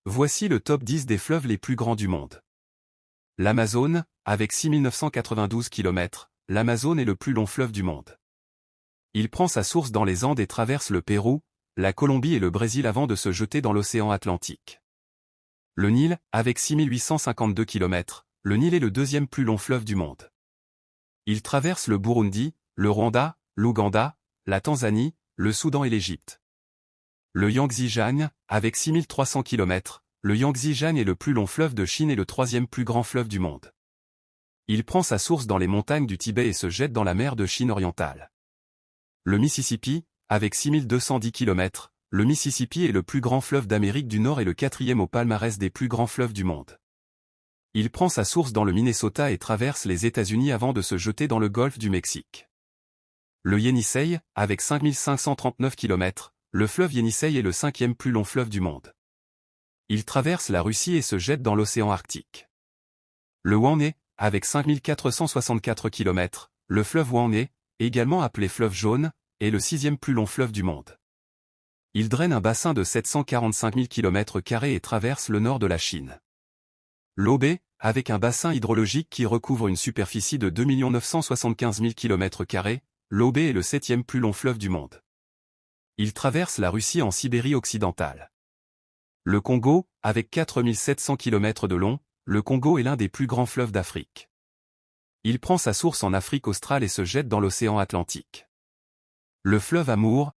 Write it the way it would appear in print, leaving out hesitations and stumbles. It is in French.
Voici le top 10 des fleuves les plus grands du monde. L'Amazone, avec 6992 km, l'Amazone est le plus long fleuve du monde. Il prend sa source dans les Andes et traverse le Pérou, la Colombie et le Brésil avant de se jeter dans l'océan Atlantique. Le Nil, avec 6852 km, le Nil est le deuxième plus long fleuve du monde. Il traverse le Burundi, le Rwanda, l'Ouganda, la Tanzanie, le Soudan et l'Égypte. Le Yangtze-Jiang, avec 6300 km, le Yangtze-Jiang est le plus long fleuve de Chine et le troisième plus grand fleuve du monde. Il prend sa source dans les montagnes du Tibet et se jette dans la mer de Chine orientale. Le Mississippi, avec 6210 km, le Mississippi est le plus grand fleuve d'Amérique du Nord et le quatrième au palmarès des plus grands fleuves du monde. Il prend sa source dans le Minnesota et traverse les États-Unis avant de se jeter dans le golfe du Mexique. Le Yenisei, avec 5539 km, le fleuve Yenisei est le cinquième plus long fleuve du monde. Il traverse la Russie et se jette dans l'océan Arctique. Le Hwanghae, avec 5464 km, le fleuve Hwanghae, également appelé fleuve jaune, est le sixième plus long fleuve du monde. Il draine un bassin de 745 000 km² et traverse le nord de la Chine. L'Aube, avec un bassin hydrologique qui recouvre une superficie de 2 975 000 km², l'Aube est le septième plus long fleuve du monde. Il traverse la Russie en Sibérie occidentale. Le Congo, avec 4700 km de long, le Congo est l'un des plus grands fleuves d'Afrique. Il prend sa source en Afrique australe et se jette dans l'océan Atlantique. Le fleuve Amour,